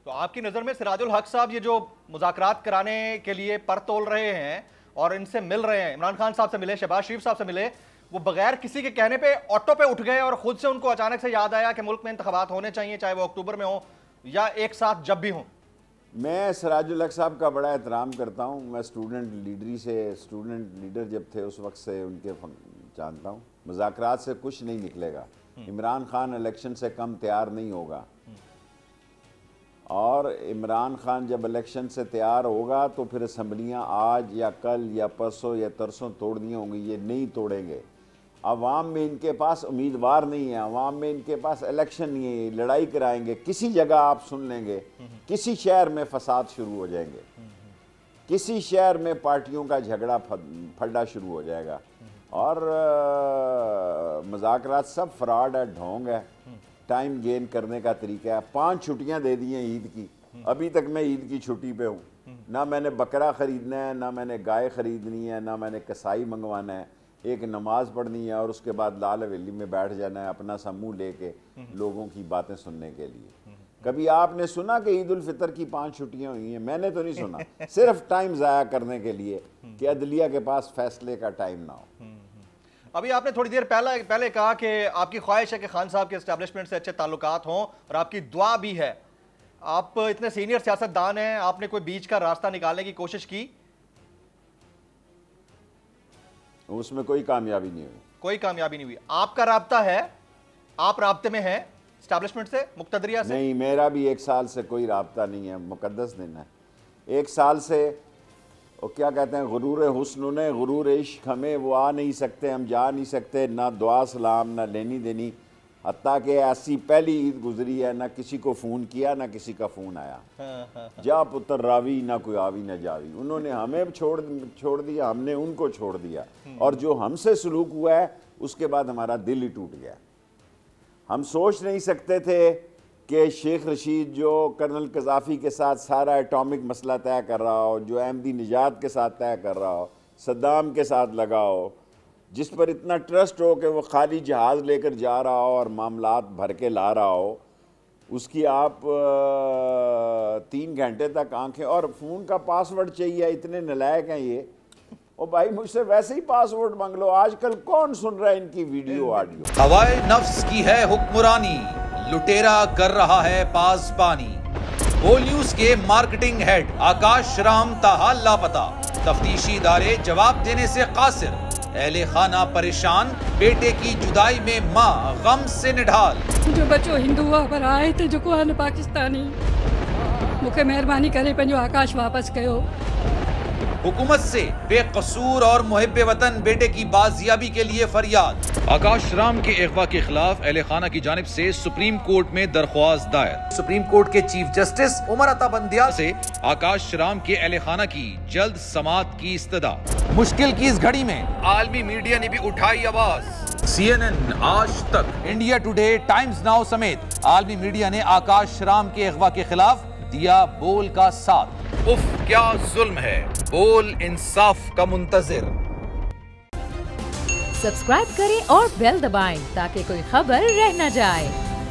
तो आपकी नज़र में सिराजुल हक साहब ये जो मुज़ाकरात कराने के लिए पर तोल रहे हैं और इनसे मिल रहे हैं, इमरान खान साहब से मिले, शहबाज शरीफ साहब से मिले, वो बगैर किसी के कहने पे ऑटो पे उठ गए और खुद से उनको अचानक से याद आया कि मुल्क में इंतखाबात होने चाहिए, चाहे वो अक्टूबर में हो या एक साथ जब भी हो। मैं सिराजुल हक साहब का बड़ा एहतराम करता हूँ। मैं स्टूडेंट लीडर जब थे उस वक्त से उनके जानता हूँ। मुज़ाकरात से कुछ नहीं निकलेगा। इमरान खान इलेक्शन से कम तैयार नहीं होगा, और इमरान खान जब इलेक्शन से तैयार होगा तो फिर असम्बलियाँ आज या कल या परसों या तरसों तोड़नी होंगी। ये नहीं तोड़ेंगे। अवाम में इनके पास उम्मीदवार नहीं है, अवाम में इनके पास इलेक्शन नहीं है। लड़ाई कराएंगे। किसी जगह आप सुन लेंगे किसी शहर में फसाद शुरू हो जाएंगे, किसी शहर में पार्टियों का झगड़ा फड्डा शुरू हो जाएगा। और मुज़ाकरात सब फ्रॉड है, ढोंग है, टाइम गेन करने का तरीका है। 5 छुट्टियां दे दी हैं ईद की। अभी तक मैं ईद की छुट्टी पे हूँ। ना मैंने बकरा ख़रीदना है, ना मैंने गाय ख़रीदनी है, ना मैंने कसाई मंगवाना है। एक नमाज पढ़नी है और उसके बाद लाल हवेली में बैठ जाना है अपना सा मुँह लेके लोगों की बातें सुनने के लिए। कभी आपने सुना कि ईद उल फितर की 5 छुट्टियाँ हुई हैं? मैंने तो नहीं सुना। सिर्फ टाइम ज़ाया करने के लिए कि अदलिया के पास फैसले का टाइम ना हो। अभी आपने थोड़ी देर पहले कहा कि आपकी ख्वाहिश है कि खान साहब के एस्टेब्लिशमेंट से अच्छे ताल्लुकात हों और आपकी दुआ भी है। आप इतने सीनियर सियासतदान हैं, आपने कोई बीच का रास्ता निकालने की कोशिश की? उसमें कोई कामयाबी नहीं हुई। कोई कामयाबी नहीं हुई। आपका राब्ता है, आप राब्ते में हैं एस्टेब्लिशमेंट से, मुक्तदरिया से? नहीं, मेरा भी 1 साल से कोई राब्ता नहीं है। मुकद्दस दिन है। 1 साल से वो क्या कहते हैं, गुरूर हुस्न ने गुरूर इश्क, हमें वो आ नहीं सकते, हम जा नहीं सकते। ना दुआ सलाम, ना लेनी देनी। हत्ता कि ऐसी पहली ईद गुजरी है, ना किसी को फ़ोन किया, ना किसी का फ़ोन आया। जा पुत्र रावी, ना कोई आवी ना जावी। उन्होंने हमें छोड़ दिया, हमने उनको छोड़ दिया। और जो हमसे सलूक हुआ है उसके बाद हमारा दिल ही टूट गया। हम सोच नहीं सकते थे कि शेख रशीद जो कर्नल कज़ाफ़ी के साथ सारा एटॉमिक मसला तय कर रहा हो, जो अहमदी निजात के साथ तय कर रहा हो, सद्दाम के साथ लगा हो, जिस पर इतना ट्रस्ट हो कि वो खाली जहाज़ लेकर जा रहा हो और मामलात भर के ला रहा हो, उसकी आप 3 घंटे तक आंखें और फ़ोन का पासवर्ड चाहिए। इतने नालायक हैं ये। ओ भाई, मुझसे वैसे ही पासवर्ड मांग लो। आजकल कौन सुन रहा है इनकी वीडियो ऑडियो? हवाए नफ्स की है हुक्मरानी, लुटेरा कर रहा है पासबानी। बोल न्यूज के मार्केटिंग हेड आकाश राम ताहा लापता, तफ्तीशी इदारे जवाब देने से कासिर। अहले खाना परेशान, बेटे की जुदाई में माँ गम से निढाल। जो बच्चो हिंदू हुआ पर आए थे जो को पाकिस्तानी, मुझे मेहरबानी करे पंहिंजो आकाश वापस कयो। हुकूमत से बेकसूर और मुहिब्बे वतन बेटे की बाजियाबी के लिए फरियाद। आकाश राम के अगवा के खिलाफ अहले खाना की जानिब से सुप्रीम कोर्ट में दरख्वास्त दायर। सुप्रीम कोर्ट के चीफ जस्टिस उमर अता बंदियाल से आकाश राम के अहले खाना की जल्द समाअत की इस्तदा। मुश्किल की इस घड़ी में आलमी मीडिया ने भी उठाई आवाज। CNN, आज तक, इंडिया टुडे, टाइम्स नाउ समेत आलमी मीडिया ने आकाश राम के अगवा के खिलाफ दिया बोल का साथ। उफ, क्या जुल्म है। बोल इंसाफ का मुंतजिर। सब्सक्राइब करें और बेल दबाएं ताकि कोई खबर रह न जाए।